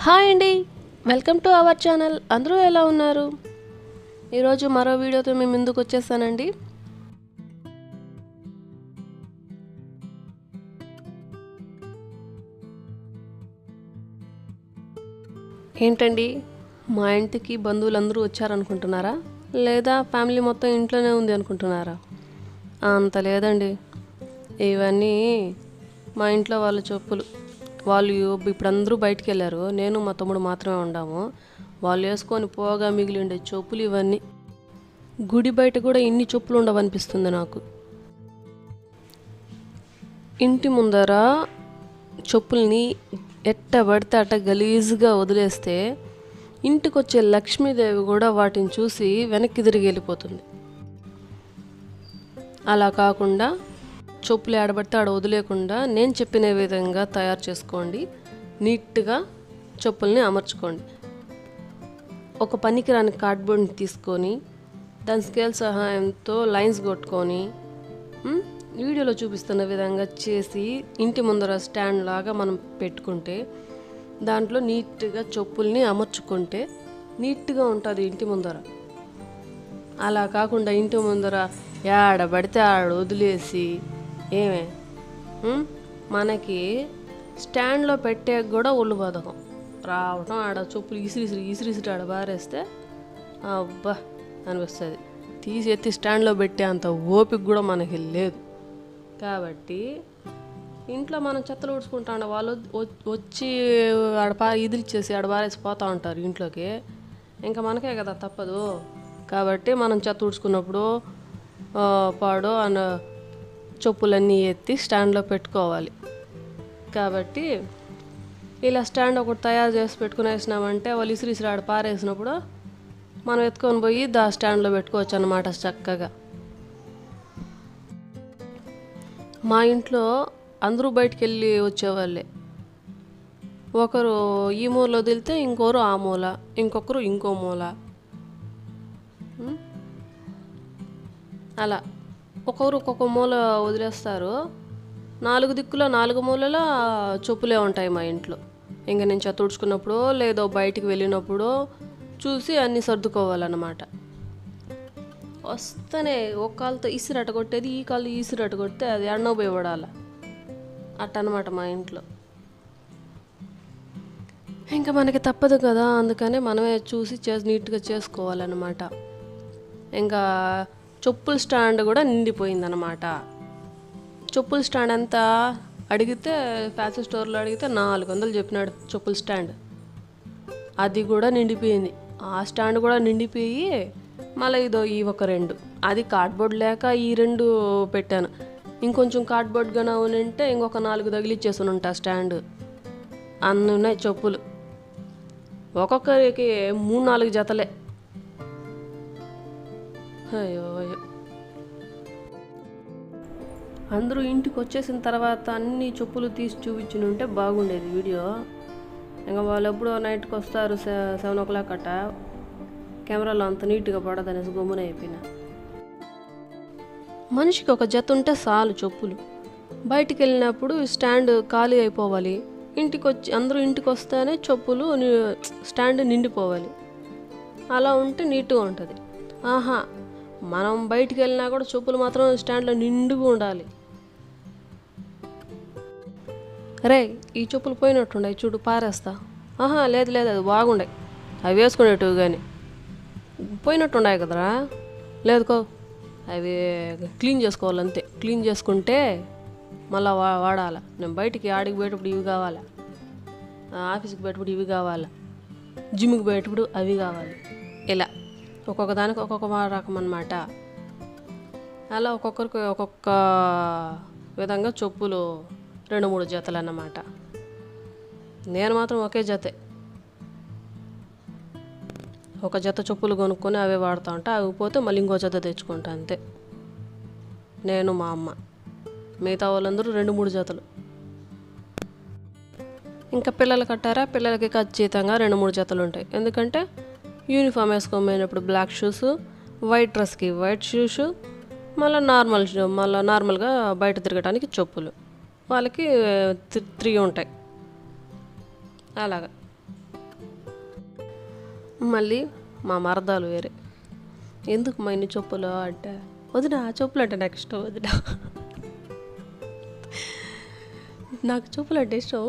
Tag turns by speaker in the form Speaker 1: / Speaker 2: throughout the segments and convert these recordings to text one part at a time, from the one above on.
Speaker 1: Hi అండి, welcome to our channel. అందరూ ఎలా ఉన్నారు? ఈరోజు మరో వీడియోతో మేము ముందుకు వచ్చేసానండి. ఏంటండి, మా ఇంటికి బంధువులందరూ వచ్చారనుకుంటున్నారా? లేదా ఫ్యామిలీ మొత్తం ఇంట్లోనే ఉంది అనుకుంటున్నారా? అంత లేదండి. ఇవన్నీ మా ఇంట్లో వాళ్ళ చెప్పులు. వాళ్ళు ఇప్పుడు అందరూ బయటికి వెళ్ళారు, నేను మా తమ్ముడు మాత్రమే ఉండాము. వాళ్ళు వేసుకొని పోగా మిగిలిండే చెప్పులు ఇవన్నీ. గుడి బయట కూడా ఇన్ని చెప్పులు ఉండవనిపిస్తుంది నాకు. ఇంటి ముందర చెప్పుల్ని ఎట్ట పడితే అట్ట గలీజ్గా వదిలేస్తే ఇంటికి వచ్చే లక్ష్మీదేవి కూడా వాటిని చూసి వెనక్కి తిరిగి వెళ్ళిపోతుంది. అలా కాకుండా చెప్పులు ఆడబడితే ఆడ వదిలేకుండా నేను చెప్పిన విధంగా తయారు చేసుకోండి. నీట్గా చెప్పుల్ని అమర్చుకోండి. ఒక పనికిరాని కార్డ్బోర్డ్ని తీసుకొని దాని స్కేల్ సహాయంతో లైన్స్ కొట్టుకొని వీడియోలో చూపిస్తున్న విధంగా చేసి ఇంటి ముందర స్టాండ్ లాగా మనం పెట్టుకుంటే దాంట్లో నీట్గా చెప్పుల్ని అమర్చుకుంటే నీట్గా ఉంటుంది ఇంటి ముందర. అలా కాకుండా ఇంటి ముందర ఆడబడితే ఆడ వదిలేసి ఏమే మనకి స్టాండ్లో పెట్టే కూడా ఒళ్ళు బద్ధకం రావటం, ఆడ చెప్పులు ఇసిరిసిరి ఆడ బారేస్తే అబ్బా అనిపిస్తుంది. తీసి ఎత్తి స్టాండ్లో పెట్టే అంత ఓపిక కూడా మనకి లేదు. కాబట్టి ఇంట్లో మనం చెత్తలు ఊడ్చుకుంటాం, వాళ్ళు వచ్చి ఇదిలిచ్చేసి ఆడ బారేసి పోతూ ఉంటారు ఇంట్లోకి. ఇంకా మనకే కదా తప్పదు. కాబట్టి మనం చెత్త ఊడ్చుకున్నప్పుడు పాడు అన్న చెప్పులన్నీ ఎత్తి స్టాండ్లో పెట్టుకోవాలి. కాబట్టి ఇలా స్టాండ్ ఒకటి తయారు చేసి పెట్టుకునేసినామంటే వాళ్ళు ఇసిరిసిరి ఆడ పారేసినప్పుడు మనం ఎత్తుకొని పోయి స్టాండ్లో పెట్టుకోవచ్చు అన్నమాట చక్కగా. మా ఇంట్లో అందరూ బయటికి వెళ్ళి వచ్చేవాళ్ళే. ఒకరు ఈ మూలలో వదిలితే ఇంకొకరు ఆ మూల, ఇంకొకరు ఇంకో మూల, అలా ఒక్కొక్కరు ఒక్కొక్క మూల వదిలేస్తారు. 4 దిక్కులో 4 మూలలో చెప్పులే ఉంటాయి మా ఇంట్లో. ఇంకా నేను చెత్త తుడుచుకున్నప్పుడు లేదో బయటికి వెళ్ళినప్పుడు చూసి అన్నీ సర్దుకోవాలన్నమాట. వస్తేనే ఒక కాలుతో ఇసిరట కొట్టేది, ఈ కాలు ఇసిరట కొడితే అది ఎన్నో పోయి పడాలి అట్టనమాట మా ఇంట్లో. ఇంకా మనకి తప్పదు కదా, అందుకనే మనమే చూసి నీట్గా చేసుకోవాలన్నమాట. ఇంకా చెప్పుల స్టాండ్ కూడా నిండిపోయిందనమాట. చెప్పుల స్టాండ్ ఎంత అడిగితే ఫ్యాన్సీ స్టోర్లో అడిగితే 400 చెప్పినాడు చెప్పుల స్టాండ్. అది కూడా నిండిపోయింది. ఆ స్టాండ్ కూడా నిండిపోయి మళ్ళీ ఈ ఒక 2 అది కార్డ్బోర్డ్ లేక ఈ 2 పెట్టాను. ఇంకొంచెం కార్డ్బోర్డ్గా ఉంటే ఇంకొక 4 తగిలిచ్చేసి ఉంటా స్టాండ్. అన్నీ ఉన్నాయి చెప్పులు, ఒక్కొక్కరికి 3-4 జతలే. అయ్యో అయ్యో. అందరూ ఇంటికి వచ్చేసిన తర్వాత అన్ని చెప్పులు తీసి చూపించి ఉంటే బాగుండేది వీడియో. ఇంకా వాళ్ళు ఎప్పుడో నైట్కి వస్తారు 7 o'clock అట్ట, కెమెరాలో అంత నీట్గా పడదనేసి గమ్మున అయిపోయినా. మనిషికి ఒక జత ఉంటే చాలు చెప్పులు. బయటికి వెళ్ళినప్పుడు స్టాండ్ ఖాళీ అయిపోవాలి. అందరూ ఇంటికి వస్తేనే చెప్పులు స్టాండ్ నిండిపోవాలి. అలా ఉంటే నీట్గా ఉంటుంది. మనం బయటికి వెళ్ళినా కూడా చెప్పులు మాత్రం స్టాండ్లో నిండుగా ఉండాలి. రే, ఈ చెప్పులు పోయినట్టుండే చూడు, పారేస్తా. లేదు లేదు, అది బాగుండే, అవి వేసుకునేటివి కానీ పోయినట్టున్నాయి కదరా. లేదుకో, అవి క్లీన్ చేసుకోవాలంతే. క్లీన్ చేసుకుంటే మళ్ళీ వాడాలి. నేను బయటికి ఆడికి పోయేటప్పుడు ఇవి కావాలా, ఆఫీస్కి పోయేటప్పుడు ఇవి కావాలా, జిమ్కి పోయేటప్పుడు అవి కావాలి. ఇలా ఒక్కొక్క దానికి ఒక్కొక్క రకం అన్నమాట. అలా ఒక్కొక్కరికి ఒక్కొక్క విధంగా చెప్పులు 2-3 జతలు అన్నమాట. నేను మాత్రం ఒకే జతే, ఒక జత చెప్పులు కొనుక్కొని అవే వాడుతూ ఉంటా. అవి పోతే మళ్ళీ ఇంకో జత తెచ్చుకుంటా అంతే. నేను మా అమ్మ, మిగతా వాళ్ళందరూ 2-3 జతలు. ఇంకా పిల్లలు కట్టారా, పిల్లలకి ఖచ్చితంగా 2-3 జతలు ఉంటాయి. ఎందుకంటే యూనిఫామ్ వేసుకోమైనప్పుడు బ్లాక్ షూస్, వైట్ డ్రెస్కి వైట్ షూస్, మళ్ళీ నార్మల్గా బయట తిరగడానికి చెప్పులు. వాళ్ళకి 3 ఉంటాయి అలాగా. మళ్ళీ మా మరదాలు వేరే, ఎందుకు మా ఇన్ని చెప్పులు అంటే, వదిన ఆ చెప్పులు అంటే నాకు ఇష్టం వదిన, నాకు చెప్పులు అంటే ఇష్టం,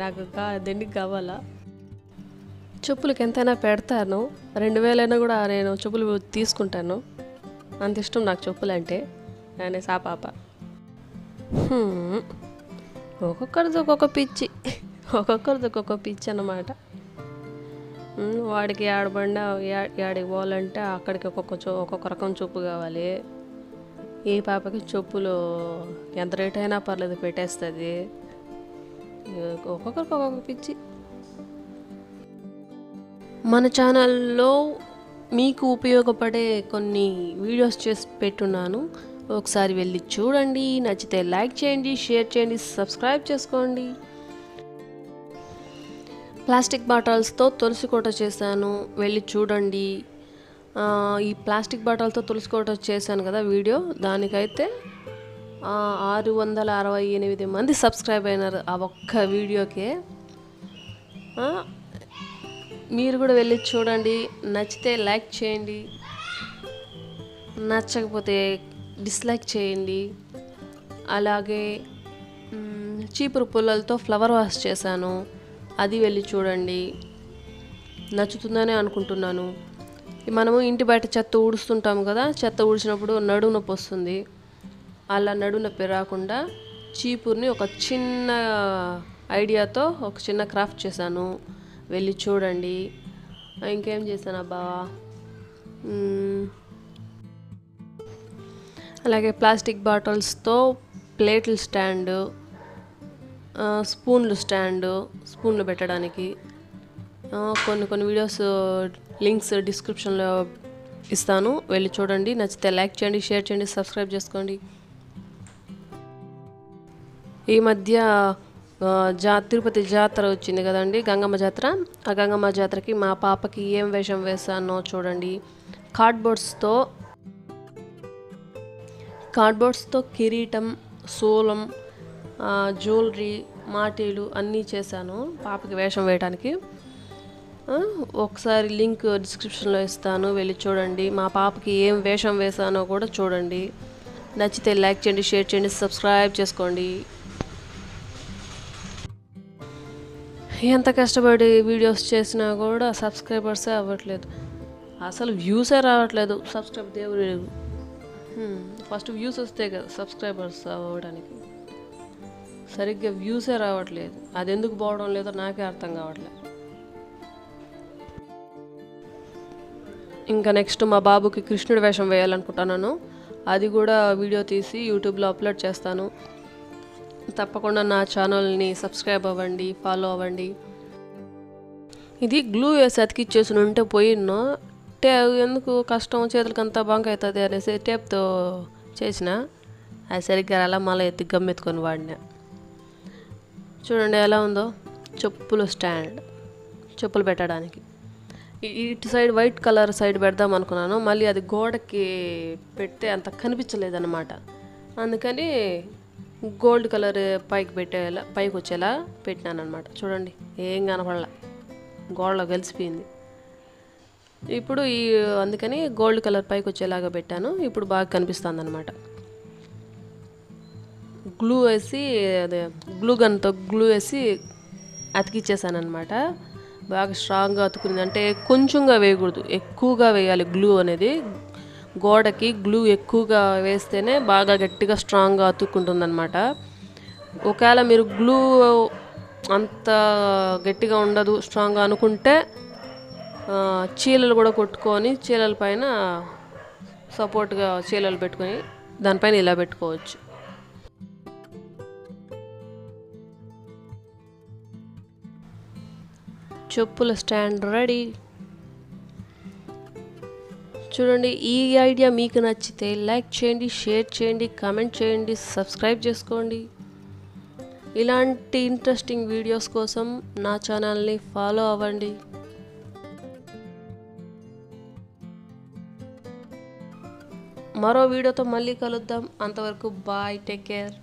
Speaker 1: నాకు దెండికి కావాలా, చెప్పులకి ఎంతైనా పెడతాను, 2000 అయినా కూడా నేను చెప్పులు తీసుకుంటాను, అంత ఇష్టం నాకు చెప్పులు అంటే అనేసి ఆ పాప. ఒక్కొక్కరిది ఒక్కొక్క పిచ్చి అన్నమాట. వాడికి ఆడబండ యాడికి పోవాలంటే అక్కడికి ఒక్కొక్క రకం చెప్పు కావాలి. ఈ పాపకి చెప్పులు ఎంత రేట్ అయినా పర్లేదు పెట్టేస్తుంది. ఒక్కొక్కరికి ఒక్కొక్క పిచ్చి. మన ఛానల్లో మీకు ఉపయోగపడే కొన్ని వీడియోస్ చేసి పెట్టున్నాను, ఒకసారి వెళ్ళి చూడండి. నచ్చితే లైక్ చేయండి, షేర్ చేయండి, సబ్స్క్రైబ్ చేసుకోండి. ప్లాస్టిక్ బాటిల్స్తో తులసి కోట చేశాను, వెళ్ళి చూడండి. ఈ ప్లాస్టిక్ బాటిల్తో తులసి కోట చేశాను కదా వీడియో, దానికైతే 668 మంది సబ్స్క్రైబ్ అయినారు ఆ ఒక్క వీడియోకే. మీరు కూడా వెళ్ళి చూడండి. నచ్చితే లైక్ చేయండి, నచ్చకపోతే డిస్లైక్ చేయండి. అలాగే చీపురు పుల్లలతో ఫ్లవర్ వాష్ చేశాను, అది వెళ్ళి చూడండి. నచ్చుతుందని అనుకుంటున్నాను. మనము ఇంటి బయట చెత్త ఊడుస్తుంటాము కదా, చెత్త ఊడ్చినప్పుడు నడుము నొప్పి వస్తుంది. అలా నడుము నొప్పి రాకుండా చీపుర్ని ఒక చిన్న ఐడియాతో ఒక చిన్న క్రాఫ్ట్ చేశాను, వెళ్ళి చూడండి. ఇంకేం చేశాను అబ్బా, అలాగే ప్లాస్టిక్ బాటిల్స్తో ప్లేట్ల స్టాండు, స్పూన్లు పెట్టడానికి కొన్ని వీడియోస్ లింక్స్ డిస్క్రిప్షన్లో ఇస్తాను, వెళ్ళి చూడండి. నచ్చితే లైక్ చేయండి, షేర్ చేయండి, సబ్స్క్రైబ్ చేసుకోండి. ఈ మధ్య తిరుపతి జాతర వచ్చింది కదండి, గంగమ్మ జాతర. ఆ గంగమ్మ జాతరకి మా పాపకి ఏం వేషం వేసానో చూడండి. కార్డ్బోర్డ్స్తో కిరీటం, శూలం, జ్యువెలరీ, మాటీలు అన్నీ చేశాను పాపకి వేషం వేయడానికి. ఒకసారి లింక్ డిస్క్రిప్షన్లో ఇస్తాను, వెళ్ళి చూడండి. మా పాపకి ఏం వేషం వేసానో కూడా చూడండి. నచ్చితే లైక్ చేయండి, షేర్ చేయండి, సబ్స్క్రైబ్ చేసుకోండి. ఎంత కష్టపడి వీడియోస్ చేసినా కూడా సబ్స్క్రైబర్సే అవ్వట్లేదు, అసలు వ్యూసే రావట్లేదు. సబ్స్క్రైబ్ దేవుడు, ఫస్ట్ వ్యూస్ వస్తే కదా సబ్స్క్రైబర్స్ అవ్వడానికి. సరిగ్గా వ్యూసే రావట్లేదు, అది ఎందుకు పోవడం లేదో నాకే అర్థం కావట్లేదు. ఇంకా నెక్స్ట్ మా బాబుకి కృష్ణుడి వేషం వేయాలనుకుంటున్నాను, అది కూడా వీడియో తీసి యూట్యూబ్లో అప్లోడ్ చేస్తాను. తప్పకుండా నా ఛానల్ని సబ్స్క్రైబ్ అవ్వండి, ఫాలో అవ్వండి. ఇది గ్లూ వేసి అతికిచ్చేసి ఉంటే పోయిన్నో, ఎందుకు కష్టం, చేతులకంతా బంక్ అవుతుంది అనేసి టేప్తో చేసిన, అది సరిగ్గా అలా మళ్ళీ ఎత్తి గమ్మెత్తుకొని వాడినా. చూడండి ఎలా ఉందో, చెప్పులు పెట్టడానికి. ఇటు సైడ్ వైట్ కలర్ సైడ్ పెడదాం అనుకున్నాను, మళ్ళీ అది గోడకి పెడితే అంత కనిపించలేదన్నమాట. అందుకని గోల్డ్ కలర్ పైకి వచ్చేలా పెట్టినాను అనమాట. చూడండి ఏం కనపడలా, గోడలో కలిసిపోయింది. ఇప్పుడు అందుకని గోల్డ్ కలర్ పైకి వచ్చేలాగా పెట్టాను, ఇప్పుడు బాగా కనిపిస్తుంది అనమాట. గ్లూ గన్తో గ్లూ వేసి అతికిచ్చేసాను అనమాట. బాగా స్ట్రాంగ్గా అతుకునింది, అంటే కొంచెంగా వేయకూడదు, ఎక్కువగా వేయాలి. గ్లూ అనేది గోడకి గ్లూ ఎక్కువగా వేస్తేనే బాగా గట్టిగా స్ట్రాంగ్గా అతుక్కుంటుంది అనమాట. ఒకవేళ మీరు గ్లూ అంత గట్టిగా ఉండదు, స్ట్రాంగ్గా అనుకుంటే చీలలు కూడా కొట్టుకొని చీలల పైన సపోర్ట్గా చీలలు పెట్టుకొని దానిపైన ఇలా పెట్టుకోవచ్చు. చెప్పుల స్టాండ్ రెడీ. చూడండి, ఈ ఐడియా మీకు నచ్చితే లైక్ చేయండి, షేర్ చేయండి, కామెంట్ చేయండి, సబ్స్క్రైబ్ చేసుకోండి. ఇలాంటి ఇంట్రెస్టింగ్ వీడియోస్ కోసం నా ఛానల్ని ఫాలో అవ్వండి. మరో వీడియోతో మళ్ళీ కలుద్దాం. అంతవరకు బాయ్, టేక్ కేర్.